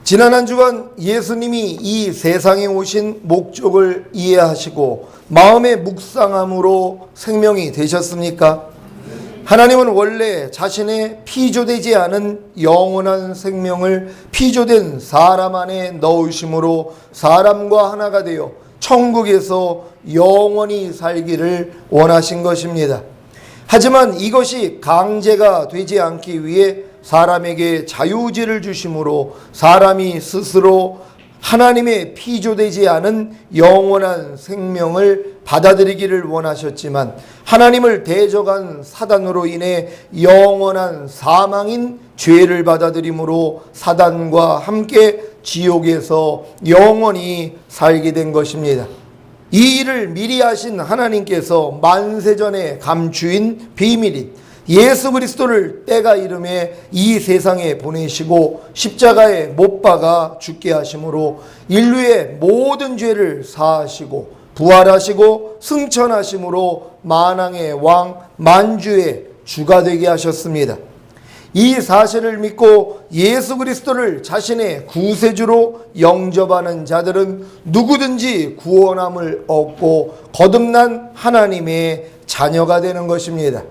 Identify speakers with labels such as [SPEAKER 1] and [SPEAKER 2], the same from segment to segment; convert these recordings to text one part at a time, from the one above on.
[SPEAKER 1] 지난 한 주간 예수님이 이 세상에 오신 목적을 이해하시고 마음의 묵상함으로 생명이 되셨습니까? 하나님은 원래 자신의 피조되지 않은 영원한 생명을 피조된 사람 안에 넣으심으로 사람과 하나가 되어 천국에서 영원히 살기를 원하신 것입니다. 하지만 이것이 강제가 되지 않기 위해 사람에게 자유의지를 주심으로 사람이 스스로 하나님의 피조되지 않은 영원한 생명을 받아들이기를 원하셨지만 하나님을 대적한 사단으로 인해 영원한 사망인 죄를 받아들임으로 사단과 함께 지옥에서 영원히 살게 된 것입니다. 이 일을 미리 하신 하나님께서 만세전에 감추인 비밀인 예수 그리스도를 때가 이름에 이 세상에 보내시고 십자가에 못 박아 죽게 하심으로 인류의 모든 죄를 사하시고 부활하시고 승천하심으로 만왕의 왕 만주의 주가 되게 하셨습니다. 이 사실을 믿고 예수 그리스도를 자신의 구세주로 영접하는 자들은 누구든지 구원함을 얻고 거듭난 하나님의 자녀가 되는 것입니다.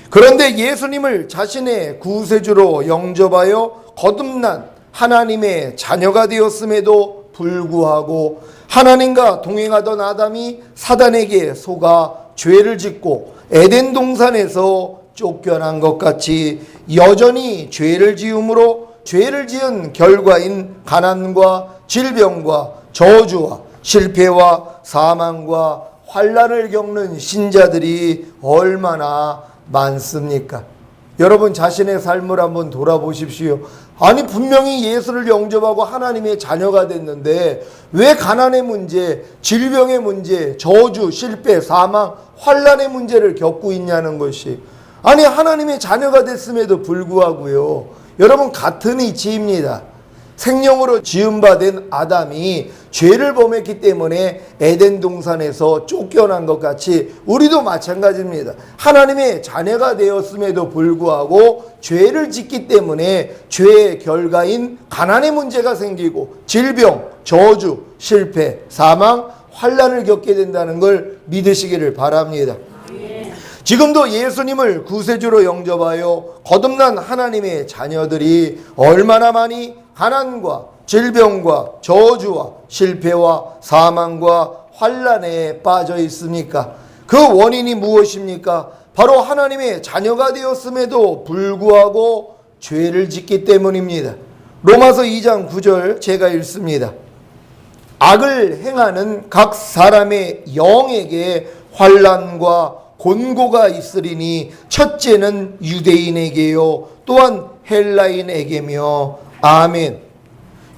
[SPEAKER 1] 그런데 예수님을 자신의 구세주로 영접하여 거듭난 하나님의 자녀가 되었음에도 불구하고 하나님과 동행하던 아담이 사단에게 속아 죄를 짓고 에덴 동산에서 쫓겨난 것 같이 여전히 죄를 지음으로 죄를 지은 결과인 가난과 질병과 저주와 실패와 사망과 환난을 겪는 신자들이 얼마나 많습니까? 여러분 자신의 삶을 한번 돌아보십시오. 아니 분명히 예수를 영접하고 하나님의 자녀가 됐는데 왜 가난의 문제, 질병의 문제, 저주, 실패, 사망, 환난의 문제를 겪고 있냐는 것이, 아니 하나님의 자녀가 됐음에도 불구하고요, 여러분 같은 이치입니다. 생명으로 지음받은 아담이 죄를 범했기 때문에 에덴 동산에서 쫓겨난 것 같이 우리도 마찬가지입니다. 하나님의 자녀가 되었음에도 불구하고 죄를 짓기 때문에 죄의 결과인 가난의 문제가 생기고 질병, 저주, 실패, 사망, 환난을 겪게 된다는 걸 믿으시기를 바랍니다. 지금도 예수님을 구세주로 영접하여 거듭난 하나님의 자녀들이 얼마나 많이 가난과 질병과 저주와 실패와 사망과 환난에 빠져 있습니까? 그 원인이 무엇입니까? 바로 하나님의 자녀가 되었음에도 불구하고 죄를 짓기 때문입니다. 로마서 2장 9절 제가 읽습니다. 악을 행하는 각 사람의 영에게 환난과 곤고가 있으리니 첫째는 유대인에게요 또한 헬라인에게며 아멘.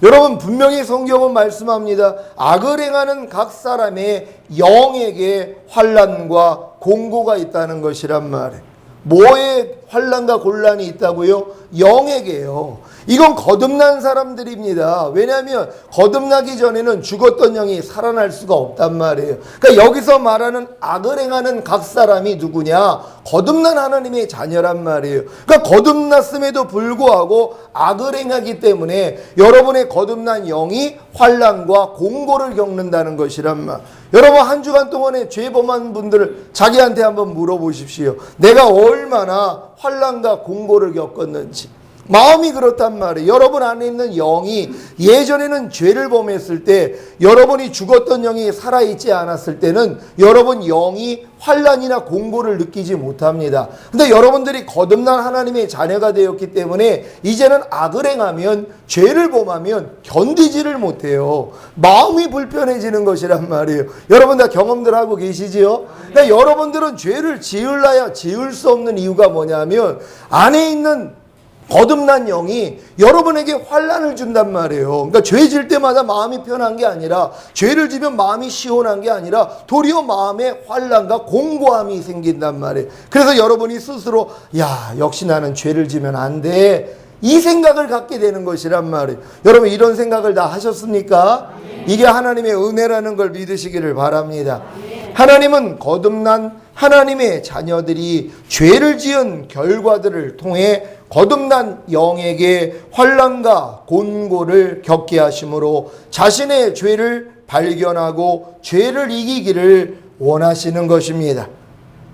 [SPEAKER 1] 여러분 분명히 성경은 말씀합니다. 악을 행하는 각 사람의 영에게 환난과 곤고가 있다는 것이란 말이에요. 뭐에 환난과 곤란이 있다고요? 영에게요. 이건 거듭난 사람들입니다. 왜냐하면 거듭나기 전에는 죽었던 영이 살아날 수가 없단 말이에요. 그러니까 여기서 말하는 악을 행하는 각 사람이 누구냐? 거듭난 하나님의 자녀란 말이에요. 그러니까 거듭났음에도 불구하고 악을 행하기 때문에 여러분의 거듭난 영이 환난과 공고를 겪는다는 것이란 말. 여러분 한 주간 동안에 죄 범한 분들을 자기한테 한번 물어보십시오. 내가 얼마나 환난과 공고를 겪었는지. 마음이 그렇단 말이에요. 여러분 안에 있는 영이 예전에는 죄를 범했을 때 여러분이 죽었던 영이 살아있지 않았을 때는 여러분 영이 환난이나 공고를 느끼지 못합니다. 근데 여러분들이 거듭난 하나님의 자녀가 되었기 때문에 이제는 악을 행하면 죄를 범하면 견디지를 못해요. 마음이 불편해지는 것이란 말이에요. 여러분 다 경험들 하고 계시지요? 그러니까 여러분들은 죄를 지을라야 지을 수 없는 이유가 뭐냐면 안에 있는 거듭난 영이 여러분에게 환난을 준단 말이에요. 그러니까 죄 질 때마다 마음이 편한 게 아니라 죄를 지면 마음이 시원한 게 아니라 도리어 마음에 환난과 공고함이 생긴단 말이에요. 그래서 여러분이 스스로 야 역시 나는 죄를 지면 안 돼. 이 생각을 갖게 되는 것이란 말이에요. 여러분 이런 생각을 다 하셨습니까? 이게 하나님의 은혜라는 걸 믿으시기를 바랍니다. 하나님은 거듭난 하나님의 자녀들이 죄를 지은 결과들을 통해 거듭난 영에게 환난과 곤고를 겪게 하심으로 자신의 죄를 발견하고 죄를 이기기를 원하시는 것입니다.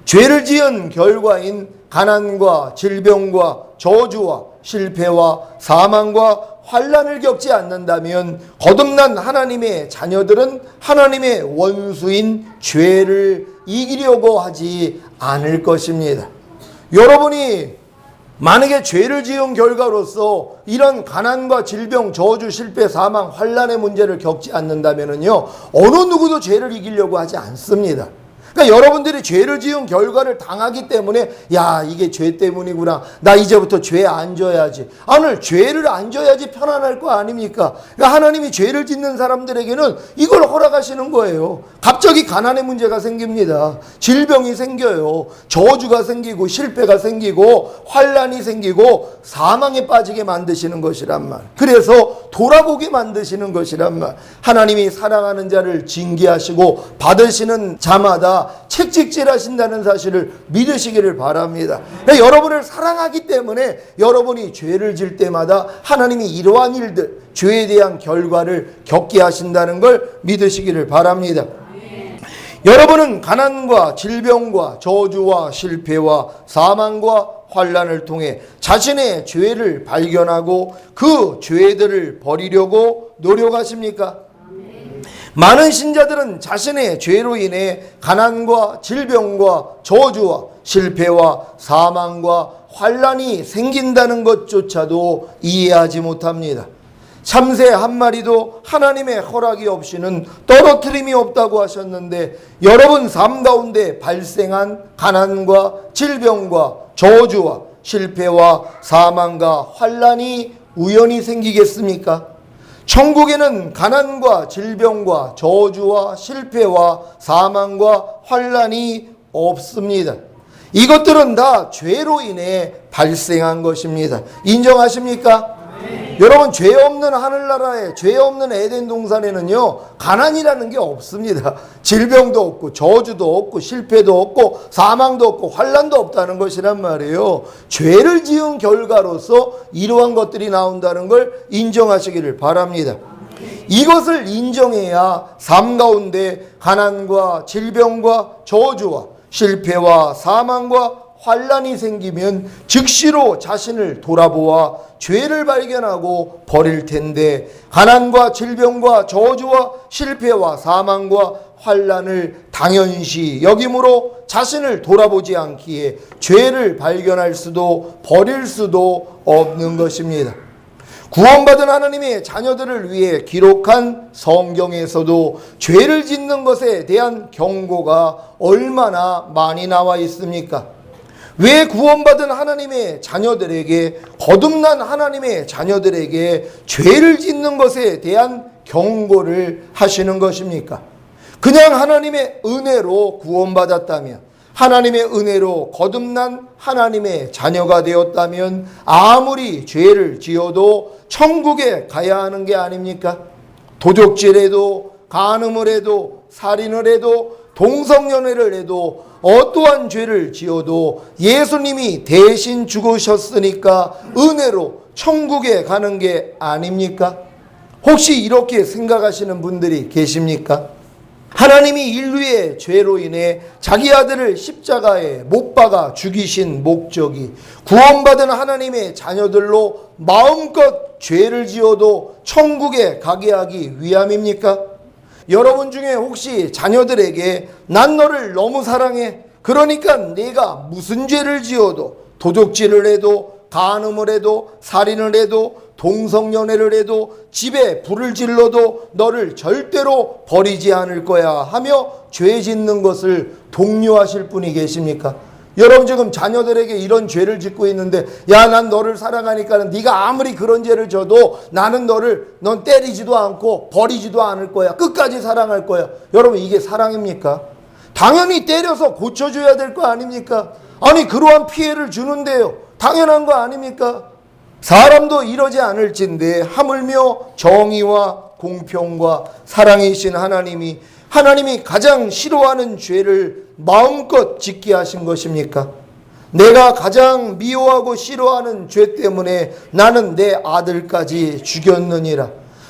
[SPEAKER 1] 죄를 지은 결과인 가난과 질병과 저주와 실패와 사망과 환난을 겪지 않는다면 거듭난 하나님의 자녀들은 하나님의 원수인 죄를 이기려고 하지 않을 것입니다. 여러분이 만약에 죄를 지은 결과로서 이런 가난과 질병, 저주, 실패, 사망, 환난의 문제를 겪지 않는다면요, 어느 누구도 죄를 이기려고 하지 않습니다. 그러니까 여러분들이 죄를 지은 결과를 당하기 때문에 야, 이게 죄 때문이구나. 나 이제부터 죄 안 져야지. 오늘 죄를 안 져야지 편안할 거 아닙니까? 그러니까 하나님이 죄를 짓는 사람들에게는 이걸 허락하시는 거예요. 갑자기 가난의 문제가 생깁니다. 질병이 생겨요. 저주가 생기고 실패가 생기고 환난이 생기고 사망에 빠지게 만드시는 것이란 말. 그래서 돌아보게 만드시는 것이란 말. 하나님이 사랑하는 자를 징계하시고 받으시는 자마다 책찍질하신다는 사실을 믿으시기를 바랍니다. 여러분을 사랑하기 때문에 여러분이 죄를 질 때마다 하나님이 이러한 일들, 죄에 대한 결과를 겪게 하신다는 걸 믿으시기를 바랍니다. 여러분은 가난과 질병과 저주와 실패와 사망과 환난을 통해 자신의 죄를 발견하고 그 죄들을 버리려고 노력하십니까? 많은 신자들은 자신의 죄로 인해 가난과 질병과 저주와 실패와 사망과 환난이 생긴다는 것조차도 이해하지 못합니다. 참새 한 마리도 하나님의 허락이 없이는 떨어뜨림이 없다고 하셨는데 여러분 삶 가운데 발생한 가난과 질병과 저주와 실패와 사망과 환난이 우연히 생기겠습니까? 천국에는 가난과 질병과 저주와 실패와 사망과 환난이 없습니다. 이것들은 다 죄로 인해 발생한 것입니다. 인정하십니까? 여러분, 죄 없는 하늘나라에, 죄 없는 에덴 동산에는요, 가난이라는 게 없습니다. 질병도 없고 저주도 없고 실패도 없고 사망도 없고 환난도 없다는 것이란 말이에요. 죄를 지은 결과로서 이러한 것들이 나온다는 걸 인정하시기를 바랍니다. 이것을 인정해야 삶 가운데 가난과 질병과 저주와 실패와 사망과 환난이 생기면 즉시로 자신을 돌아보아 죄를 발견하고 버릴 텐데 가난과 질병과 저주와 실패와 사망과 환난을 당연시 여김으로 자신을 돌아보지 않기에 죄를 발견할 수도 버릴 수도 없는 것입니다. 구원받은 하나님의 자녀들을 위해 기록한 성경에서도 죄를 짓는 것에 대한 경고가 얼마나 많이 나와 있습니까? 왜 구원받은 하나님의 자녀들에게, 거듭난 하나님의 자녀들에게 죄를 짓는 것에 대한 경고를 하시는 것입니까? 그냥 하나님의 은혜로 구원받았다면, 하나님의 은혜로 거듭난 하나님의 자녀가 되었다면 아무리 죄를 지어도 천국에 가야 하는 게 아닙니까? 도적질해도, 간음을 해도, 살인을 해도, 동성연애를 해도, 어떠한 죄를 지어도 예수님이 대신 죽으셨으니까 은혜로 천국에 가는 게 아닙니까? 혹시 이렇게 생각하시는 분들이 계십니까? 하나님이 인류의 죄로 인해 자기 아들을 십자가에 못 박아 죽이신 목적이 구원받은 하나님의 자녀들로 마음껏 죄를 지어도 천국에 가게 하기 위함입니까? 여러분 중에 혹시 자녀들에게 난 너를 너무 사랑해. 그러니까 내가 무슨 죄를 지어도, 도적질을 해도, 간음을 해도, 살인을 해도, 동성연애를 해도, 집에 불을 질러도 너를 절대로 버리지 않을 거야 하며 죄 짓는 것을 독려하실 분이 계십니까? 여러분 지금 자녀들에게 이런 죄를 짓고 있는데 야, 난 너를 사랑하니까 네가 아무리 그런 죄를 져도 나는 넌 때리지도 않고 버리지도 않을 거야. 끝까지 사랑할 거야. 여러분 이게 사랑입니까? 당연히 때려서 고쳐줘야 될 거 아닙니까? 아니 그러한 피해를 주는데요. 당연한 거 아닙니까? 사람도 이러지 않을진데 하물며 정의와 공평과 사랑이신 하나님이 가장 싫어하는 죄를 마음껏 짓게 하신 것입니까? 내가 가장 미워하고 싫어하는 죄 때문에 나는 내 아들까지 죽였느니라.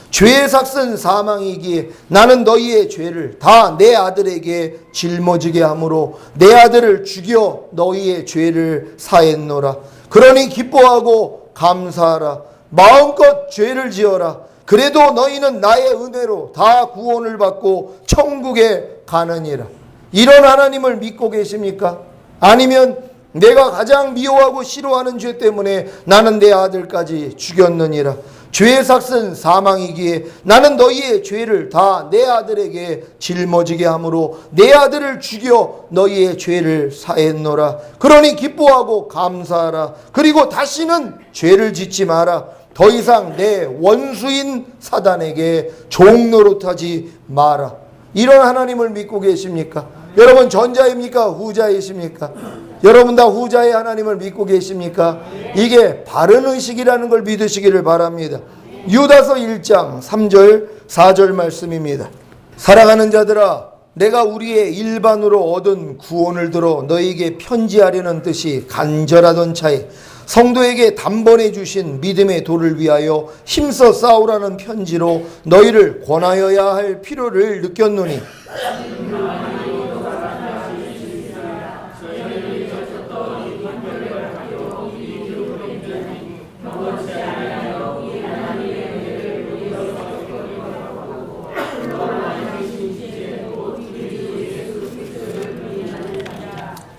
[SPEAKER 1] 죄의 삭은 사망이기에 나는 너희의 죄를 다 내 아들에게 짊어지게 하므로 내 아들을 죽여 너희의 죄를 사했노라. 그러니 기뻐하고 감사하라. 마음껏 죄를 지어라. 그래도 너희는 나의 은혜로 다 구원을 받고 천국에 가느니라. 이런 하나님을 믿고 계십니까? 아니면 내가 가장 미워하고 싫어하는 죄 때문에 나는 내 아들까지 죽였느니라. 죄의 삭은 사망이기에 나는 너희의 죄를 다 내 아들에게 짊어지게 하므로 내 아들을 죽여 너희의 죄를 사했노라. 그러니 기뻐하고 감사하라. 그리고 다시는 죄를 짓지 마라. 더 이상 내 원수인 사단에게 종노릇하지 마라. 이런 하나님을 믿고 계십니까? 여러분 전자입니까? 후자이십니까? 여러분 다 후자의 하나님을 믿고 계십니까? 이게 바른 의식이라는 걸 믿으시기를 바랍니다. 유다서 1장 3절 4절 말씀입니다. 사랑하는 자들아, 내가 우리의 일반으로 얻은 구원을 들어 너희에게 편지하려는 뜻이 간절하던 차에 성도에게 단번에 주신 믿음의 도를 위하여 힘써 싸우라는 편지로 너희를 권하여야 할 필요를 느꼈노니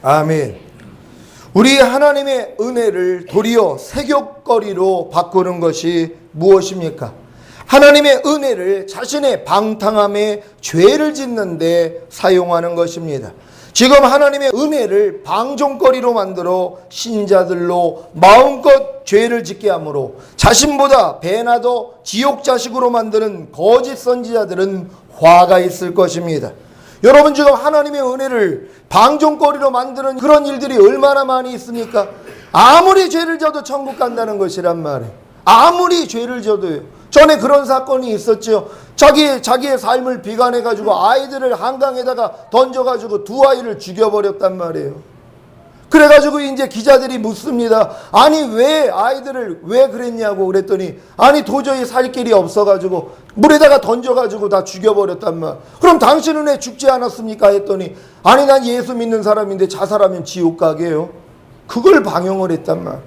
[SPEAKER 1] 아멘. 우리 하나님의 은혜를 도리어 세격거리로 바꾸는 것이 무엇입니까? 하나님의 은혜를 자신의 방탕함에 죄를 짓는 데 사용하는 것입니다. 지금 하나님의 은혜를 방종거리로 만들어 신자들로 마음껏 죄를 짓게 하므로 자신보다 배나 더 지옥 자식으로 만드는 거짓 선지자들은 화가 있을 것입니다. 여러분 지금 하나님의 은혜를 방종거리로 만드는 그런 일들이 얼마나 많이 있습니까? 아무리 죄를 져도 천국 간다는 것이란 말이에요. 아무리 죄를 져도요. 전에 그런 사건이 있었죠. 자기의 삶을 비관해가지고 아이들을 한강에다가 던져가지고 두 아이를 죽여버렸단 말이에요. 그래가지고 이제 기자들이 묻습니다. 아니 왜 아이들을 왜 그랬냐고 그랬더니 아니 도저히 살 길이 없어가지고 물에다가 던져가지고 다 죽여버렸단 말. 그럼 당신은 왜 죽지 않았습니까? 했더니 아니 난 예수 믿는 사람인데 자살하면 지옥 가게요. 그걸 방영을 했단 말.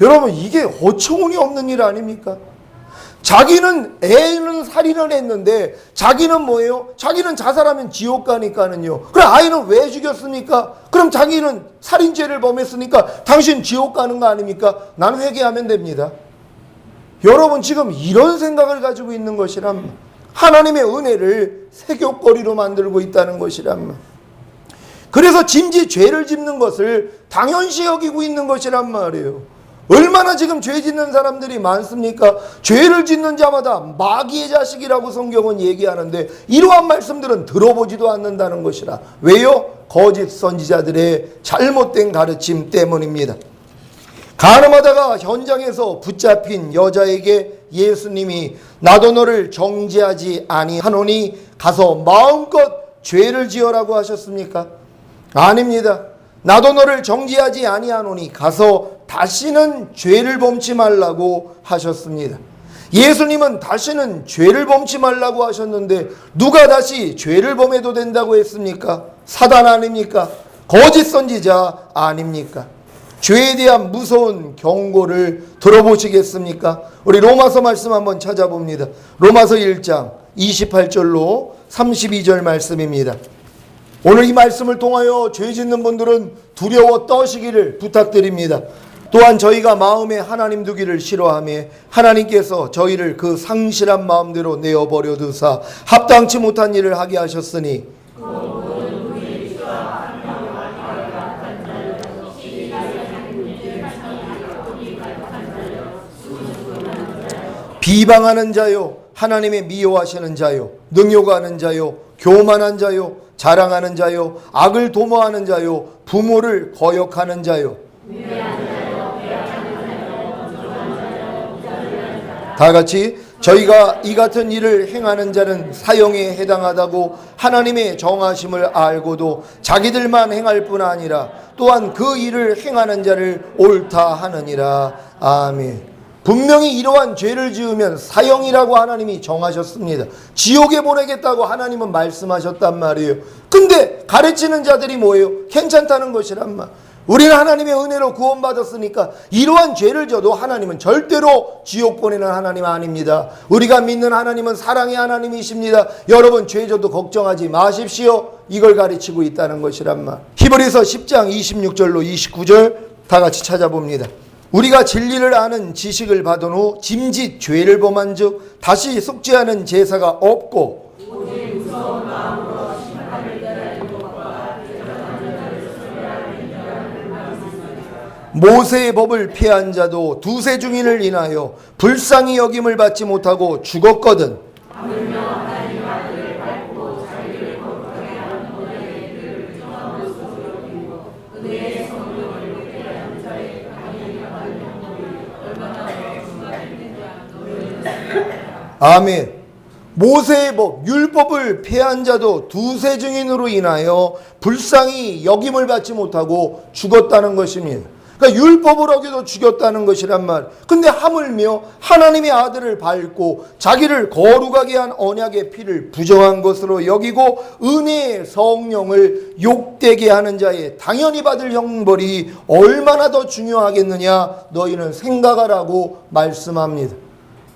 [SPEAKER 1] 여러분 이게 어처구니 없는 일 아닙니까? 자기는 애는 살인을 했는데 자기는 뭐예요? 자기는 자살하면 지옥 가니까는요. 그럼 아이는 왜 죽였습니까? 그럼 자기는 살인죄를 범했으니까 당신 지옥 가는 거 아닙니까? 나는 회개하면 됩니다. 여러분 지금 이런 생각을 가지고 있는 것이란 하나님의 은혜를 세격거리로 만들고 있다는 것이란 그래서 짐짓 죄를 짓는 것을 당연시 여기고 있는 것이란 말이에요. 얼마나 지금 죄 짓는 사람들이 많습니까? 죄를 짓는 자마다 마귀의 자식이라고 성경은 얘기하는데 이러한 말씀들은 들어보지도 않는다는 것이라. 왜요? 거짓 선지자들의 잘못된 가르침 때문입니다. 간음하다가 현장에서 붙잡힌 여자에게 예수님이 나도 너를 정죄하지 아니하노니 가서 마음껏 죄를 지어라고 하셨습니까? 아닙니다. 나도 너를 정죄하지 아니하노니 가서 다시는 죄를 범치 말라고 하셨습니다. 예수님은 다시는 죄를 범치 말라고 하셨는데 누가 다시 죄를 범해도 된다고 했습니까? 사단 아닙니까? 거짓 선지자 아닙니까? 죄에 대한 무서운 경고를 들어보시겠습니까? 우리 로마서 말씀 한번 찾아봅니다. 로마서 1장 28절로 32절 말씀입니다. 오늘 이 말씀을 통하여 죄 짓는 분들은 두려워 떠시기를 부탁드립니다. 또한 저희가 마음에 하나님 두기를 싫어하며 하나님께서 저희를 그 상실한 마음대로 내어버려 두사 합당치 못한 일을 하게 하셨으니 비방하는 자요, 하나님의 미워하시는 자요, 능욕하는 자요, 교만한 자요, 자랑하는 자요, 악을 도모하는 자요, 부모를 거역하는 자요. 다 같이 저희가 이 같은 일을 행하는 자는 사형에 해당하다고 하나님의 정하심을 알고도 자기들만 행할 뿐 아니라 또한 그 일을 행하는 자를 옳다 하느니라. 아멘. 분명히 이러한 죄를 지으면 사형이라고 하나님이 정하셨습니다. 지옥에 보내겠다고 하나님은 말씀하셨단 말이에요. 근데 가르치는 자들이 뭐예요? 괜찮다는 것이란 말. 우리는 하나님의 은혜로 구원받았으니까 이러한 죄를 져도 하나님은 절대로 지옥 보내는 하나님 아닙니다. 우리가 믿는 하나님은 사랑의 하나님이십니다. 여러분 죄 져도 걱정하지 마십시오. 이걸 가르치고 있다는 것이란 말. 히브리서 10장 26절로 29절 다 같이 찾아봅니다. 우리가 진리를 아는 지식을 받은 후 짐짓 죄를 범한 즉 다시 속죄하는 제사가 없고 모세의 법을 폐한 자도 두세 증인을 인하여 불쌍히 여김을 받지 못하고 죽었거든. 아멘. 모세의 법, 율법을 폐한 자도 두세 증인으로 인하여 불쌍히 여김을 받지 못하고 죽었다는 것입니다. 그러니까 율법을 어기도 죽였다는 것이란 말. 근데 하물며 하나님의 아들을 밟고 자기를 거룩하게 한 언약의 피를 부정한 것으로 여기고 은혜의 성령을 욕되게 하는 자의 당연히 받을 형벌이 얼마나 더 중요하겠느냐 너희는 생각하라고 말씀합니다.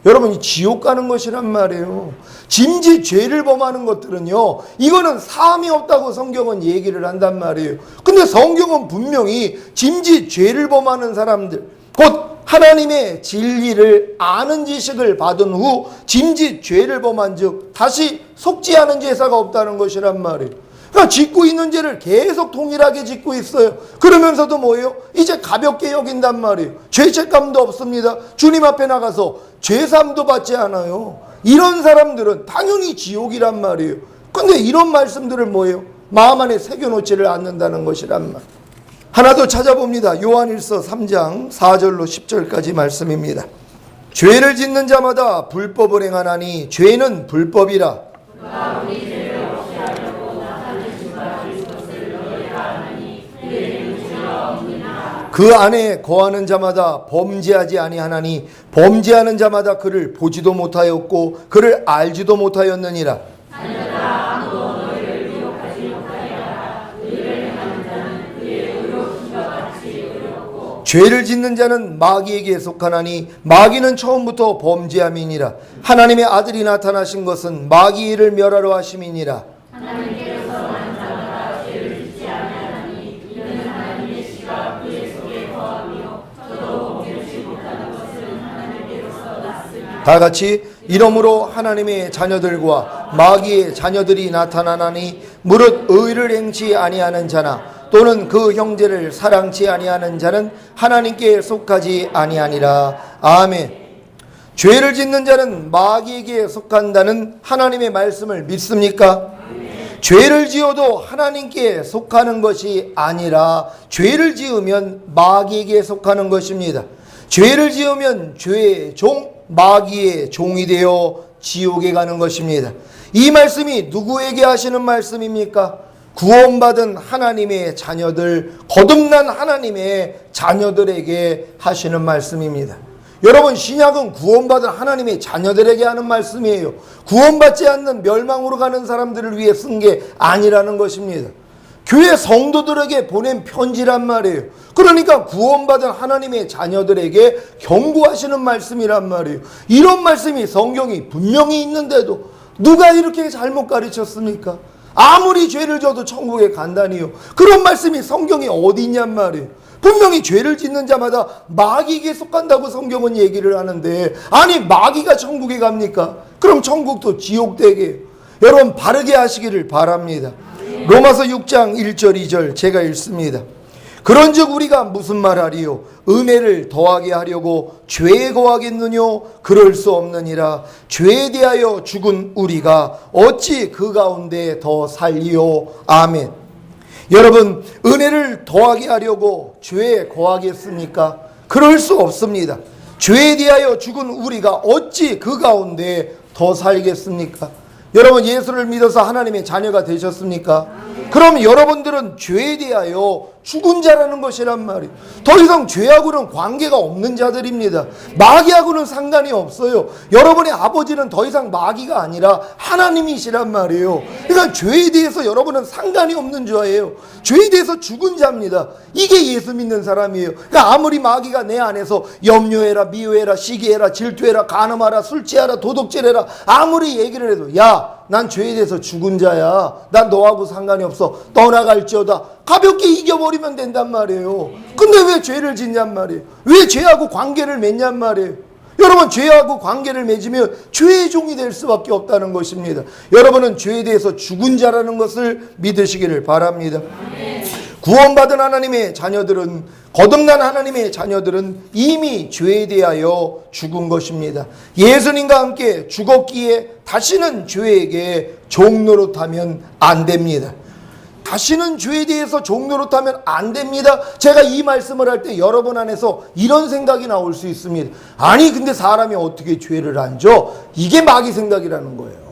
[SPEAKER 1] 여러분 이 지옥 가는 것이란 말이에요. 짐짓 죄를 범하는 것들은요, 이거는 사함이 없다고 성경은 얘기를 한단 말이에요. 근데 성경은 분명히 짐짓 죄를 범하는 사람들, 곧 하나님의 진리를 아는 지식을 받은 후 짐짓 죄를 범한 즉 다시 속죄하는 제사가 없다는 것이란 말이에요. 그러니까 짓고 있는 죄를 계속 동일하게 짓고 있어요. 그러면서도 뭐예요? 이제 가볍게 여긴단 말이에요. 죄책감도 없습니다. 주님 앞에 나가서 죄삼도 받지 않아요. 이런 사람들은 당연히 지옥이란 말이에요. 근데 이런 말씀들을 뭐예요? 마음 안에 새겨놓지를 않는다는 것이란 말. 하나 더 찾아봅니다. 요한일서 3장 4절로 10절까지 말씀입니다. 죄를 짓는 자마다 불법을 행하나니 죄는 불법이라. 그 안에 거하는 자마다 범죄하지 아니하나니 범죄하는 자마다 그를 보지도 못하였고 그를 알지도 못하였느니라. 죄를 짓는 자는 마귀에게 속하나니 마귀는 처음부터 범죄함이니라. 하나님의 아들이 나타나신 것은 마귀를 멸하러 하심이니라. 다 같이 이러므로 하나님의 자녀들과 마귀의 자녀들이 나타나나니 무릇 의를 행치 아니하는 자나 또는 그 형제를 사랑치 아니하는 자는 하나님께 속하지 아니하니라. 아멘. 죄를 짓는 자는 마귀에게 속한다는 하나님의 말씀을 믿습니까? 죄를 지어도 하나님께 속하는 것이 아니라 죄를 지으면 마귀에게 속하는 것입니다. 죄를 지으면 죄의 종, 마귀의 종이 되어 지옥에 가는 것입니다. 이 말씀이 누구에게 하시는 말씀입니까? 구원받은 하나님의 자녀들, 거듭난 하나님의 자녀들에게 하시는 말씀입니다. 여러분 신약은 구원받은 하나님의 자녀들에게 하는 말씀이에요. 구원받지 않는 멸망으로 가는 사람들을 위해 쓴 게 아니라는 것입니다. 교회 성도들에게 보낸 편지란 말이에요. 그러니까 구원받은 하나님의 자녀들에게 경고하시는 말씀이란 말이에요. 이런 말씀이 성경이 분명히 있는데도 누가 이렇게 잘못 가르쳤습니까? 아무리 죄를 져도 천국에 간다니요. 그런 말씀이 성경에 어디 있냔 말이에요. 분명히 죄를 짓는 자마다 마귀에게 속한다고 성경은 얘기를 하는데, 아니 마귀가 천국에 갑니까? 그럼 천국도 지옥되게. 여러분 바르게 하시기를 바랍니다. 로마서 6장 1절 2절 제가 읽습니다. 그런즉 우리가 무슨 말하리요? 은혜를 더하게 하려고 죄에 거하겠느뇨? 그럴 수 없느니라. 죄에 대하여 죽은 우리가 어찌 그 가운데 더 살리요? 아멘. 여러분 은혜를 더하게 하려고 죄에 거하겠습니까? 그럴 수 없습니다. 죄에 대하여 죽은 우리가 어찌 그 가운데 더 살겠습니까? 여러분, 예수를 믿어서 하나님의 자녀가 되셨습니까? 그럼 여러분들은 죄에 대하여 죽은 자라는 것이란 말이에요. 더 이상 죄하고는 관계가 없는 자들입니다. 마귀하고는 상관이 없어요. 여러분의 아버지는 더 이상 마귀가 아니라 하나님이시란 말이에요. 그러니까 죄에 대해서 여러분은 상관이 없는 자예요. 죄에 대해서 죽은 자입니다. 이게 예수 믿는 사람이에요. 그러니까 아무리 마귀가 내 안에서 염려해라, 미워해라, 시기해라, 질투해라, 간음하라, 술 취하라, 도둑질해라 아무리 얘기를 해도, 야, 난 죄에 대해서 죽은 자야. 난 너하고 상관이 없어. 떠나갈지어다. 가볍게 이겨버리면 된단 말이에요. 근데 왜 죄를 짓냔 말이에요. 왜 죄하고 관계를 맺냔 말이에요. 여러분, 죄하고 관계를 맺으면 죄의 종이 될 수밖에 없다는 것입니다. 여러분은 죄에 대해서 죽은 자라는 것을 믿으시기를 바랍니다. 구원받은 하나님의 자녀들은, 거듭난 하나님의 자녀들은 이미 죄에 대하여 죽은 것입니다. 예수님과 함께 죽었기에 다시는 죄에게 종노릇하면 안 됩니다. 다시는 죄에 대해서 종노릇하면 안 됩니다. 제가 이 말씀을 할 때 여러분 안에서 이런 생각이 나올 수 있습니다. 아니, 근데 사람이 어떻게 죄를 안 져? 이게 마귀 생각이라는 거예요.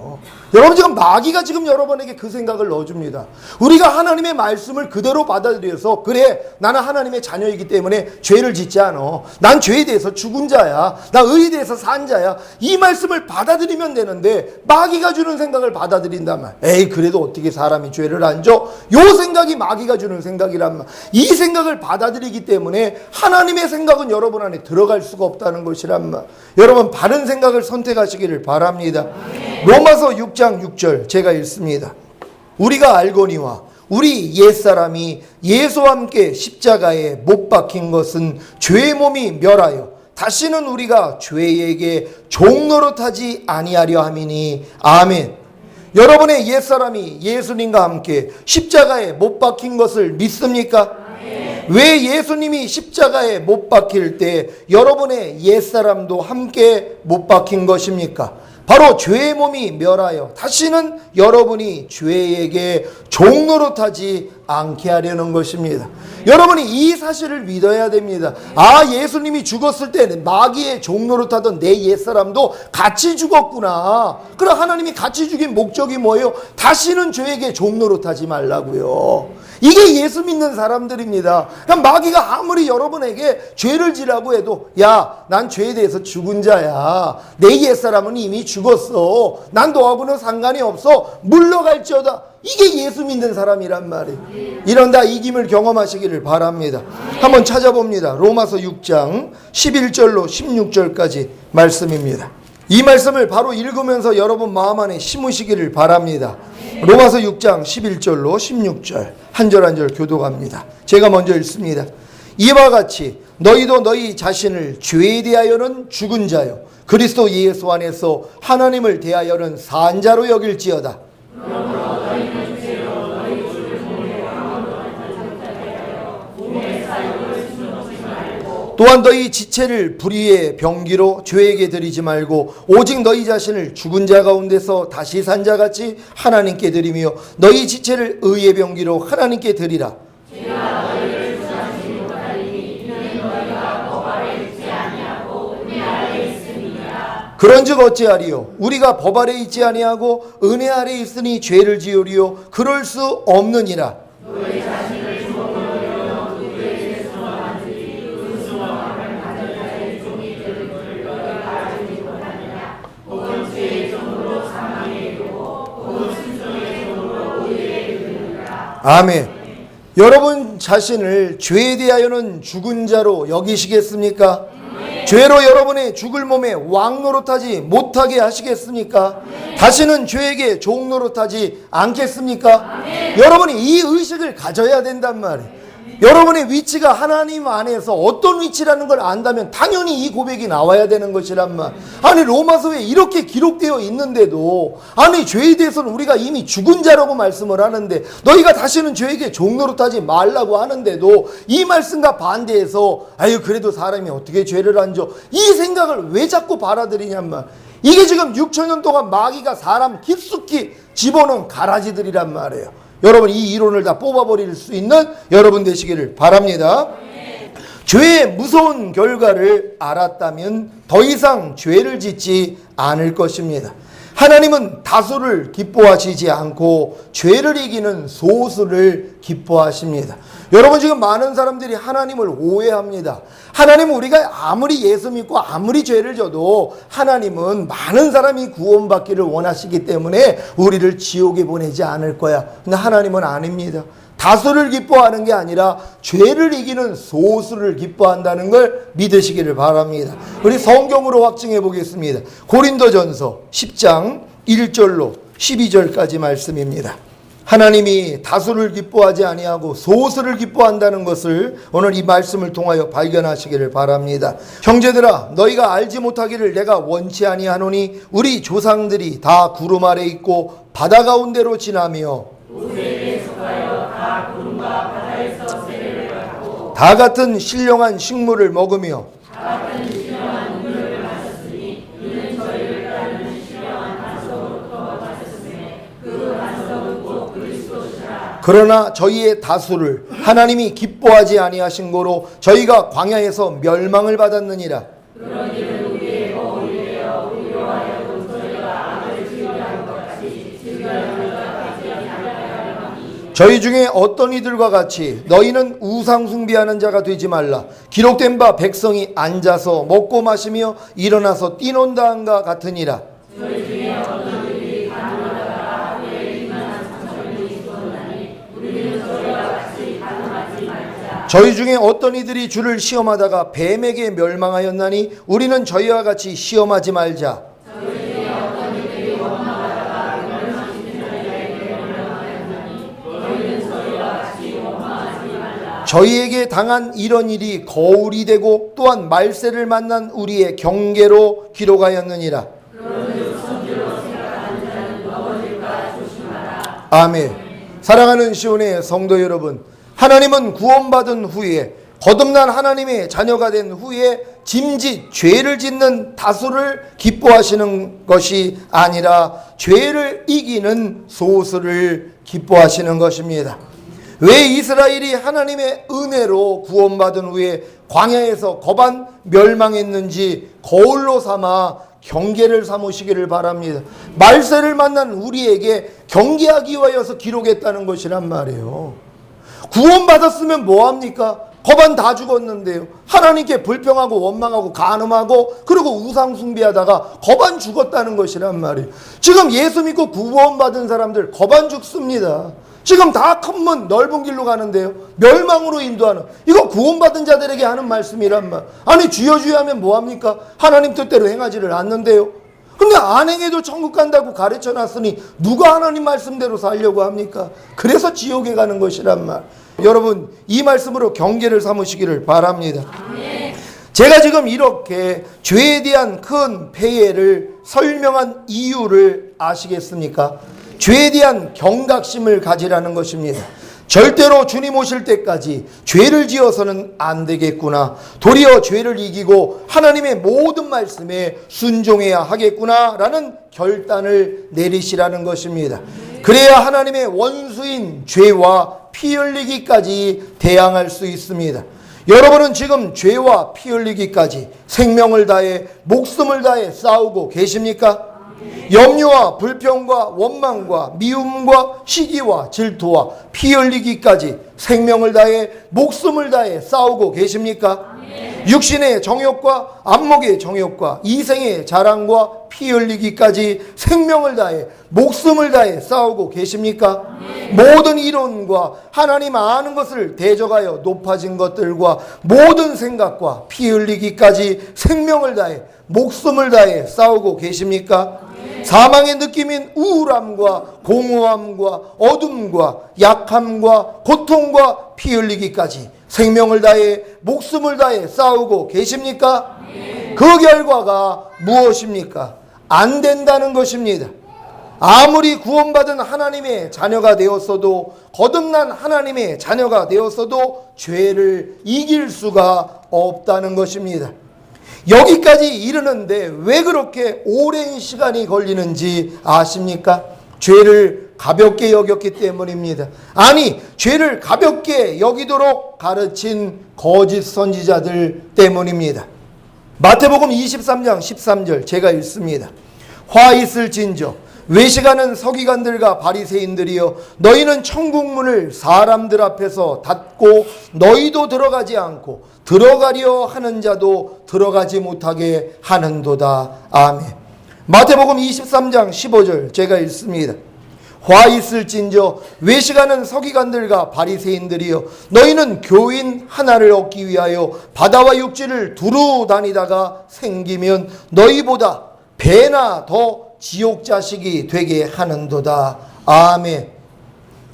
[SPEAKER 1] 여러분, 지금 마귀가 지금 여러분에게 그 생각을 넣어줍니다. 우리가 하나님의 말씀을 그대로 받아들여서, 그래, 나는 하나님의 자녀이기 때문에 죄를 짓지 않아. 난 죄에 대해서 죽은 자야. 나 의에 대해서 산 자야. 이 말씀을 받아들이면 되는데 마귀가 주는 생각을 받아들인단 말. 에이, 그래도 어떻게 사람이 죄를 안 져? 요 생각이 마귀가 주는 생각이란 말. 이 생각을 받아들이기 때문에 하나님의 생각은 여러분 안에 들어갈 수가 없다는 것이란 말. 여러분, 바른 생각을 선택하시기를 바랍니다. 로마서 6장 6절 제가 읽습니다. 우리가 알거니와 우리 옛사람이 예수와 함께 십자가에 못 박힌 것은 죄의 몸이 멸하여 다시는 우리가 죄에게 종노릇하지 아니하려 함이니. 아멘. 여러분의 옛사람이 예수님과 함께 십자가에 못 박힌 것을 믿습니까? 왜 예수님이 십자가에 못 박힐 때 여러분의 옛사람도 함께 못 박힌 것입니까? 바로 죄의 몸이 멸하여 다시는 여러분이 죄에게 종노릇하지 않게 하려는 것입니다. 여러분이 이 사실을 믿어야 됩니다. 아, 예수님이 죽었을 때 마귀의 종노릇하던 내 옛사람도 같이 죽었구나. 그럼 하나님이 같이 죽인 목적이 뭐예요? 다시는 죄에게 종노릇하지 말라고요. 이게 예수 믿는 사람들입니다. 그럼 마귀가 아무리 여러분에게 죄를 지라고 해도, 야, 난 죄에 대해서 죽은 자야. 내 옛사람은 이미 죽었어. 난 너하고는 상관이 없어. 물러갈지어다. 이게 예수 믿는 사람이란 말이에요. 이런 다 이김을 경험하시기를 바랍니다. 한번 찾아봅니다. 로마서 6장 11절로 16절까지 말씀입니다. 이 말씀을 바로 읽으면서 여러분 마음 안에 심으시기를 바랍니다. 로마서 6장 11절로 16절 한 절 한 절 교독합니다. 제가 먼저 읽습니다. 이와 같이 너희도 너희 자신을 죄에 대하여는 죽은 자요 그리스도 예수 안에서 하나님을 대하여는 산 자로 여길지어다. 또한 너희 지체를 불의의 병기로 죄에게 드리지 말고 오직 너희 자신을 죽은 자 가운데서 다시 산 자같이 하나님께 드리며 너희 지체를 의의 병기로 하나님께 드리라. 제가 너희를 주장하지 못하리니 이는 너희가 법 아래 있지 아니하고 은혜 아래 있음이니라. 그런즉 어찌하리요? 우리가 법 아래 있지 아니하고 은혜 아래 있으니 죄를 지으리요? 그럴 수 없느니라. 너희 자신을 아멘. 여러분 자신을 죄에 대하여는 죽은 자로 여기시겠습니까? 죄로 여러분의 죽을 몸에 왕노릇하지 못하게 하시겠습니까? 다시는 죄에게 종노릇하지 않겠습니까? 여러분이 이 의식을 가져야 된단 말이에요. 여러분의 위치가 하나님 안에서 어떤 위치라는 걸 안다면 당연히 이 고백이 나와야 되는 것이란 말. 아니, 로마서에 이렇게 기록되어 있는데도, 아니, 죄에 대해서는 우리가 이미 죽은 자라고 말씀을 하는데, 너희가 다시는 죄에게 종노릇하지 말라고 하는데도 이 말씀과 반대해서, 아유, 그래도 사람이 어떻게 죄를 안 져? 이 생각을 왜 자꾸 받아들이냔 말. 이게 지금 6천년 동안 마귀가 사람 깊숙이 집어넣은 가라지들이란 말이에요. 여러분, 이 이론을 다 뽑아버릴 수 있는 여러분 되시기를 바랍니다. 죄의 무서운 결과를 알았다면 더 이상 죄를 짓지 않을 것입니다. 하나님은 다수를 기뻐하시지 않고 죄를 이기는 소수를 기뻐하십니다. 여러분, 지금 많은 사람들이 하나님을 오해합니다. 하나님은 우리가 아무리 예수 믿고 아무리 죄를 져도 하나님은 많은 사람이 구원받기를 원하시기 때문에 우리를 지옥에 보내지 않을 거야. 근데 하나님은 아닙니다. 다수를 기뻐하는 게 아니라 죄를 이기는 소수를 기뻐한다는 걸 믿으시기를 바랍니다. 우리 성경으로 확증해 보겠습니다. 고린도전서 10장 1절로 12절까지 말씀입니다. 하나님이 다수를 기뻐하지 아니하고 소수를 기뻐한다는 것을 오늘 이 말씀을 통하여 발견하시기를 바랍니다. 형제들아, 너희가 알지 못하기를 내가 원치 아니하노니 우리 조상들이 다 구름 아래 있고 바다 가운데로 지나며 다 같은 신령한 식물을 먹으며 그러나 저희의 다수를 하나님이 기뻐하지 아니하신 고로 저희가 광야에서 멸망을 받았느니라. 저희 중에 어떤 이들과 같이 너희는 우상 숭배하는 자가 되지 말라. 기록된 바 백성이 앉아서 먹고 마시며 일어나서 뛰논다 한가 같으니라. 저희 중에 어떤 이들이 주를 시험하다가 뱀에게 멸망하였나니 우리는 저희와 같이 시험하지 말자. 저희에게 당한 이런 일이 거울이 되고 또한 말세를 만난 우리의 경계로 기록하였느니라. 아멘. 사랑하는 시온의 성도 여러분, 하나님은 구원받은 후에 거듭난 하나님의 자녀가 된 후에 짐짓 죄를 짓는 다수를 기뻐하시는 것이 아니라 죄를 이기는 소수를 기뻐하시는 것입니다. 왜 이스라엘이 하나님의 은혜로 구원받은 후에 광야에서 거반 멸망했는지 거울로 삼아 경계를 삼으시기를 바랍니다. 말세를 만난 우리에게 경계하기 위하여서 기록했다는 것이란 말이에요. 구원받았으면 뭐합니까? 거반 다 죽었는데요. 하나님께 불평하고 원망하고 간음하고 그리고 우상 숭배하다가 거반 죽었다는 것이란 말이에요. 지금 예수 믿고 구원받은 사람들 거반 죽습니다. 지금 다 큰 문 넓은 길로 가는데요. 멸망으로 인도하는, 이거 구원받은 자들에게 하는 말씀이란 말. 아니 주여 주여 하면 뭐합니까? 하나님 뜻대로 행하지를 않는데요. 근데 안 행해도 천국 간다고 가르쳐놨으니 누가 하나님 말씀대로 살려고 합니까? 그래서 지옥에 가는 것이란 말. 여러분, 이 말씀으로 경계를 삼으시기를 바랍니다. 제가 지금 이렇게 죄에 대한 큰 폐해를 설명한 이유를 아시겠습니까? 죄에 대한 경각심을 가지라는 것입니다. 절대로 주님 오실 때까지 죄를 지어서는 안 되겠구나. 도리어 죄를 이기고 하나님의 모든 말씀에 순종해야 하겠구나 라는 결단을 내리시라는 것입니다. 그래야 하나님의 원수인 죄와 피 흘리기까지 대항할 수 있습니다. 여러분은 지금 죄와 피 흘리기까지 생명을 다해 목숨을 다해 싸우고 계십니까? 염려와 불평과 원망과 미움과 시기와 질투와 피 흘리기까지 생명을 다해 목숨을 다해 싸우고 계십니까? 육신의 정욕과 안목의 정욕과 이생의 자랑과 피 흘리기까지 생명을 다해 목숨을 다해 싸우고 계십니까? 모든 이론과 하나님 아는 것을 대적하여 높아진 것들과 모든 생각과 피 흘리기까지 생명을 다해 목숨을 다해 싸우고 계십니까? 사망의 느낌인 우울함과 공허함과 어둠과 약함과 고통과 피 흘리기까지 생명을 다해 목숨을 다해 싸우고 계십니까? 그 결과가 무엇입니까? 안 된다는 것입니다. 아무리 구원받은 하나님의 자녀가 되었어도, 거듭난 하나님의 자녀가 되었어도 죄를 이길 수가 없다는 것입니다. 여기까지 이르는데 왜 그렇게 오랜 시간이 걸리는지 아십니까? 죄를 가볍게 여겼기 때문입니다. 아니, 죄를 가볍게 여기도록 가르친 거짓 선지자들 때문입니다. 마태복음 23장 13절 제가 읽습니다. 화 있을진저 외식하는 서기관들과 바리새인들이여, 너희는 천국문을 사람들 앞에서 닫고 너희도 들어가지 않고 들어가려 하는 자도 들어가지 못하게 하는도다. 아멘. 마태복음 23장 15절 제가 읽습니다. 화 있을진저 외식하는 서기관들과 바리새인들이여, 너희는 교인 하나를 얻기 위하여 바다와 육지를 두루 다니다가 생기면 너희보다 배나 더 지옥 자식이 되게 하는도다. 아멘.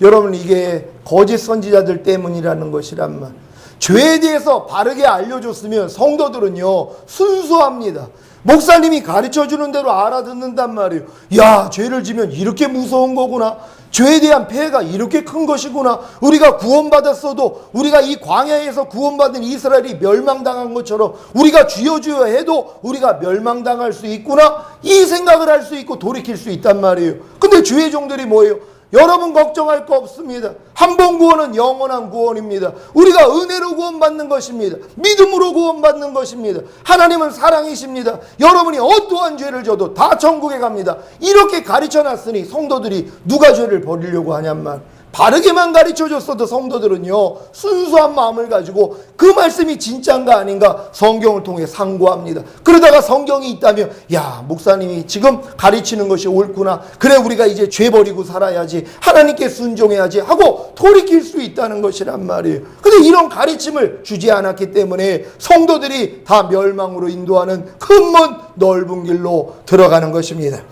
[SPEAKER 1] 여러분, 이게 거짓 선지자들 때문이라는 것이란 말. 죄에 대해서 바르게 알려줬으면 성도들은요 순수합니다. 목사님이 가르쳐주는 대로 알아듣는단 말이에요. 야, 죄를 지면 이렇게 무서운 거구나. 죄에 대한 폐해가 이렇게 큰 것이구나. 우리가 구원받았어도 우리가 이 광야에서 구원받은 이스라엘이 멸망당한 것처럼 우리가 주여 주여 해도 우리가 멸망당할 수 있구나. 이 생각을 할 수 있고 돌이킬 수 있단 말이에요. 근데 주의 종들이 뭐예요? 여러분 걱정할 거 없습니다. 한 번 구원은 영원한 구원입니다. 우리가 은혜로 구원받는 것입니다. 믿음으로 구원받는 것입니다. 하나님은 사랑이십니다. 여러분이 어떠한 죄를 져도 다 천국에 갑니다. 이렇게 가르쳐놨으니 성도들이 누가 죄를 버리려고 하냔 말. 바르게만 가르쳐줬어도 성도들은요 순수한 마음을 가지고 그 말씀이 진짜인가 아닌가 성경을 통해 상고합니다. 그러다가 성경이 있다면, 야, 목사님이 지금 가르치는 것이 옳구나, 그래 우리가 이제 죄 버리고 살아야지, 하나님께 순종해야지 하고 돌이킬 수 있다는 것이란 말이에요. 근데 이런 가르침을 주지 않았기 때문에 성도들이 다 멸망으로 인도하는 큰 문 넓은 길로 들어가는 것입니다.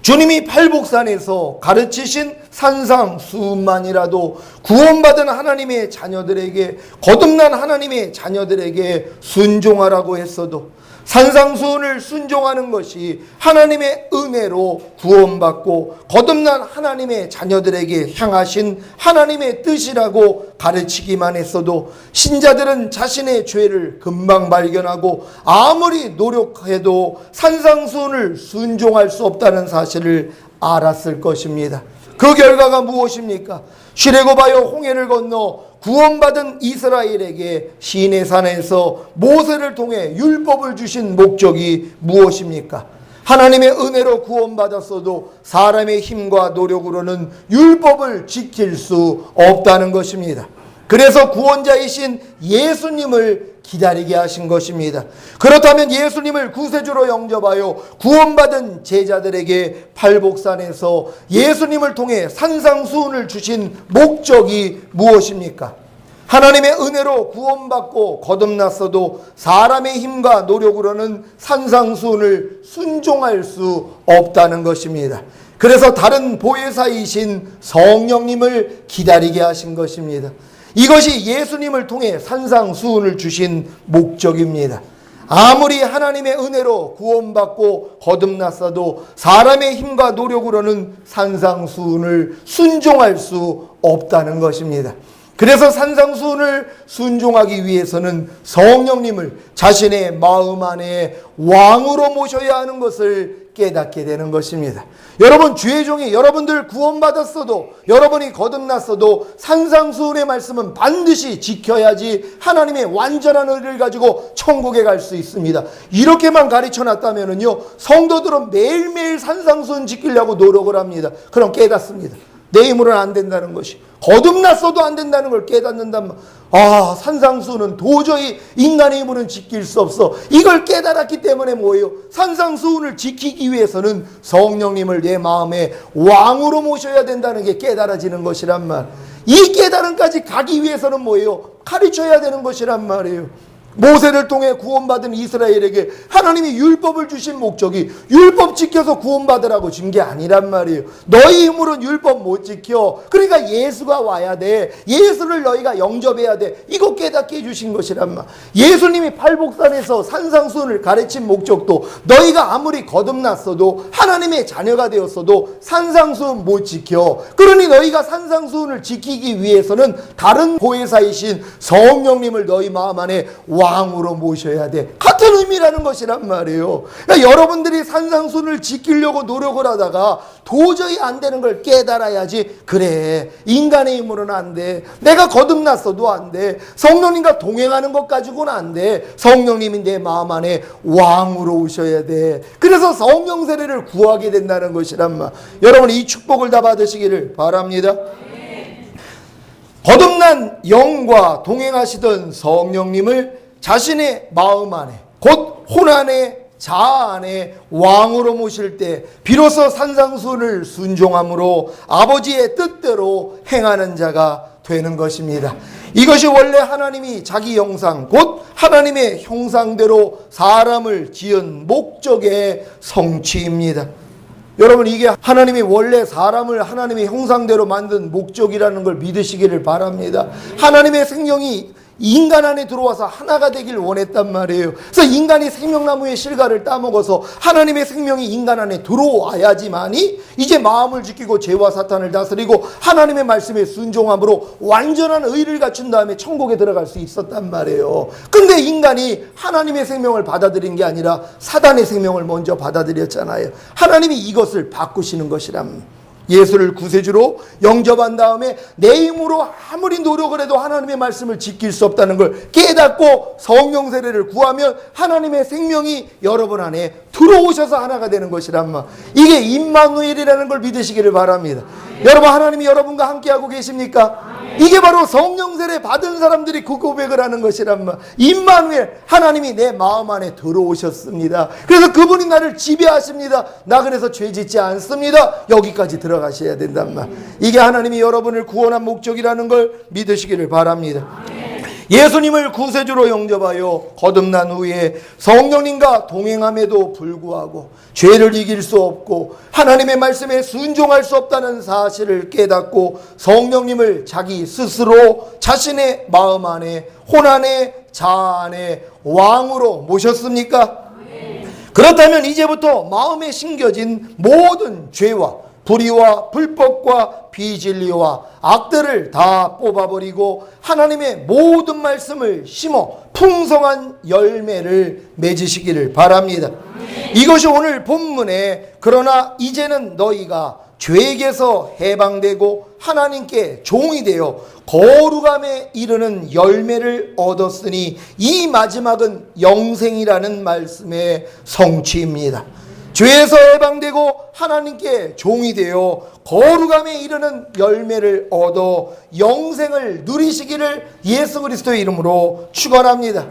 [SPEAKER 1] 주님이 팔복산에서 가르치신 산상수훈만이라도 구원받은 하나님의 자녀들에게, 거듭난 하나님의 자녀들에게 순종하라고 했어도 산상수훈을 순종하는 것이 하나님의 은혜로 구원받고 거듭난 하나님의 자녀들에게 향하신 하나님의 뜻이라고 가르치기만 했어도 신자들은 자신의 죄를 금방 발견하고 아무리 노력해도 산상수훈을 순종할 수 없다는 사실을 알았을 것입니다. 그 결과가 무엇입니까? 시레고바여 홍해를 건너 구원받은 이스라엘에게 시내산에서 모세를 통해 율법을 주신 목적이 무엇입니까? 하나님의 은혜로 구원받았어도 사람의 힘과 노력으로는 율법을 지킬 수 없다는 것입니다. 그래서 구원자이신 예수님을 기다리게 하신 것입니다. 그렇다면 예수님을 구세주로 영접하여 구원받은 제자들에게 팔복산에서 예수님을 통해 산상수훈을 주신 목적이 무엇입니까? 하나님의 은혜로 구원받고 거듭났어도 사람의 힘과 노력으로는 산상수훈을 순종할 수 없다는 것입니다. 그래서 다른 보혜사이신 성령님을 기다리게 하신 것입니다. 이것이 예수님을 통해 산상수훈을 주신 목적입니다. 아무리 하나님의 은혜로 구원받고 거듭났어도 사람의 힘과 노력으로는 산상수훈을 순종할 수 없다는 것입니다. 그래서 산상수훈을 순종하기 위해서는 성령님을 자신의 마음 안에 왕으로 모셔야 하는 것을 깨닫게 되는 것입니다. 여러분, 주의 종이 여러분들 구원받았어도, 여러분이 거듭났어도 산상수훈의 말씀은 반드시 지켜야지 하나님의 완전한 의를 가지고 천국에 갈 수 있습니다. 이렇게만 가르쳐놨다면요 성도들은 매일매일 산상수훈 지키려고 노력을 합니다. 그럼 깨닫습니다. 내 힘으로는 안 된다는 것이, 거듭났어도 안 된다는 걸 깨닫는단 말. 아, 산상수훈은 도저히 인간의 힘으로는 지킬 수 없어. 이걸 깨달았기 때문에 뭐예요? 산상수훈을 지키기 위해서는 성령님을 내 마음에 왕으로 모셔야 된다는 게 깨달아지는 것이란 말. 이 깨달음까지 가기 위해서는 뭐예요? 가르쳐야 되는 것이란 말이에요. 모세를 통해 구원받은 이스라엘에게 하나님이 율법을 주신 목적이 율법 지켜서 구원받으라고 준 게 아니란 말이에요. 너희 힘으로는 율법 못 지켜. 그러니까 예수가 와야 돼. 예수를 너희가 영접해야 돼. 이거 깨닫게 해주신 것이란 말. 예수님이 팔복산에서 산상수훈을 가르친 목적도 너희가 아무리 거듭났어도 하나님의 자녀가 되었어도 산상수훈 못 지켜. 그러니 너희가 산상수훈을 지키기 위해서는 다른 보혜사이신 성령님을 너희 마음 안에 왕으로 모셔야 돼. 같은 의미라는 것이란 말이에요. 그러니까 여러분들이 산상수훈을 지키려고 노력을 하다가 도저히 안 되는 걸 깨달아야지. 그래, 인간의 힘으로는 안 돼. 내가 거듭났어도 안 돼. 성령님과 동행하는 것 가지고는 안 돼. 성령님이 내 마음 안에 왕으로 오셔야 돼. 그래서 성령 세례를 구하게 된다는 것이란 말. 여러분 이 축복을 다 받으시기를 바랍니다. 거듭난 영과 동행하시던 성령님을 자신의 마음 안에 곧 혼안의 자아 안에 왕으로 모실 때 비로소 산상수훈을 순종함으로 아버지의 뜻대로 행하는 자가 되는 것입니다. 이것이 원래 하나님이 자기 형상 곧 하나님의 형상대로 사람을 지은 목적의 성취입니다. 여러분 이게 하나님이 원래 사람을 하나님의 형상대로 만든 목적이라는 걸 믿으시기를 바랍니다. 하나님의 생명이 인간 안에 들어와서 하나가 되길 원했단 말이에요. 그래서 인간이 생명나무의 실과를 따먹어서 하나님의 생명이 인간 안에 들어와야지만이 이제 마음을 지키고 죄와 사탄을 다스리고 하나님의 말씀에 순종함으로 완전한 의를 갖춘 다음에 천국에 들어갈 수 있었단 말이에요. 근데 인간이 하나님의 생명을 받아들인 게 아니라 사단의 생명을 먼저 받아들였잖아요. 하나님이 이것을 바꾸시는 것이랍니다. 예수를 구세주로 영접한 다음에 내 힘으로 아무리 노력을 해도 하나님의 말씀을 지킬 수 없다는 걸 깨닫고 성령 세례를 구하면 하나님의 생명이 여러분 안에 들어오셔서 하나가 되는 것이란 말. 이게 임마누엘이라는 걸 믿으시기를 바랍니다. 여러분 하나님이 여러분과 함께하고 계십니까? 이게 바로 성령 세례 받은 사람들이 그 고백을 하는 것이란 말. 임마누엘, 하나님이 내 마음 안에 들어오셨습니다. 그래서 그분이 나를 지배하십니다. 나 그래서 죄 짓지 않습니다. 여기까지 들어가셔야 된단 말. 이게 하나님이 여러분을 구원한 목적이라는 걸 믿으시기를 바랍니다. 예수님을 구세주로 영접하여 거듭난 후에 성령님과 동행함에도 불구하고 죄를 이길 수 없고 하나님의 말씀에 순종할 수 없다는 사실을 깨닫고 성령님을 자기 스스로 자신의 마음 안에 혼안의 자아 안에 왕으로 모셨습니까? 그렇다면 이제부터 마음에 심겨진 모든 죄와 불의와 불법과 비진리와 악들을 다 뽑아버리고 하나님의 모든 말씀을 심어 풍성한 열매를 맺으시기를 바랍니다. 이것이 오늘 본문에 그러나 이제는 너희가 죄에게서 해방되고 하나님께 종이 되어 거룩함에 이르는 열매를 얻었으니 이 마지막은 영생이라는 말씀의 성취입니다. 죄에서 해방되고 하나님께 종이 되어 거룩함에 이르는 열매를 얻어 영생을 누리시기를 예수 그리스도의 이름으로 축원합니다.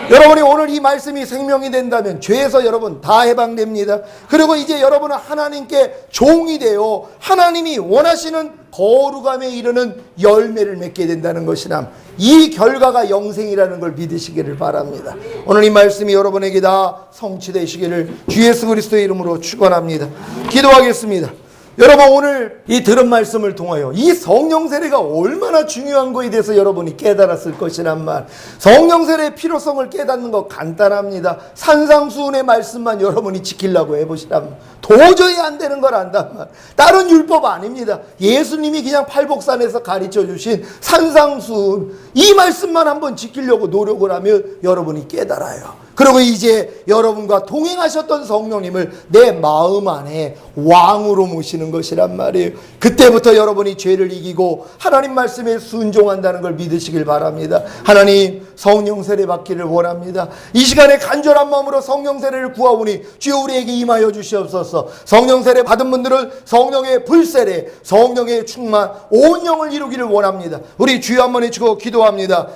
[SPEAKER 1] 여러분이 오늘 이 말씀이 생명이 된다면 죄에서 여러분 다 해방됩니다. 그리고 이제 여러분은 하나님께 종이 되어 하나님이 원하시는 거룩함에 이르는 열매를 맺게 된다는 것이나 이 결과가 영생이라는 걸 믿으시기를 바랍니다. 오늘 이 말씀이 여러분에게 다 성취되시기를 주 예수 그리스도의 이름으로 축원합니다. 기도하겠습니다. 여러분 오늘 이 들은 말씀을 통하여 이 성령 세례가 얼마나 중요한 거에 대해서 여러분이 깨달았을 것이란 말. 성령 세례의 필요성을 깨닫는 거 간단합니다. 산상수훈의 말씀만 여러분이 지키려고 해보시란 말. 도저히 안 되는 걸 안단 말. 다른 율법 아닙니다. 예수님이 그냥 팔복산에서 가르쳐 주신 산상수훈 이 말씀만 한번 지키려고 노력을 하면 여러분이 깨달아요. 그리고 이제 여러분과 동행하셨던 성령님을 내 마음 안에 왕으로 모시는 것이란 말이에요. 그때부터 여러분이 죄를 이기고 하나님 말씀에 순종한다는 걸 믿으시길 바랍니다. 하나님 성령 세례 받기를 원합니다. 이 시간에 간절한 마음으로 성령 세례를 구하오니 주여 우리에게 임하여 주시옵소서. 성령 세례 받은 분들은 성령의 불세례, 성령의 충만, 온 영을 이루기를 원합니다. 우리 주여 한번 외치고 기도합니다.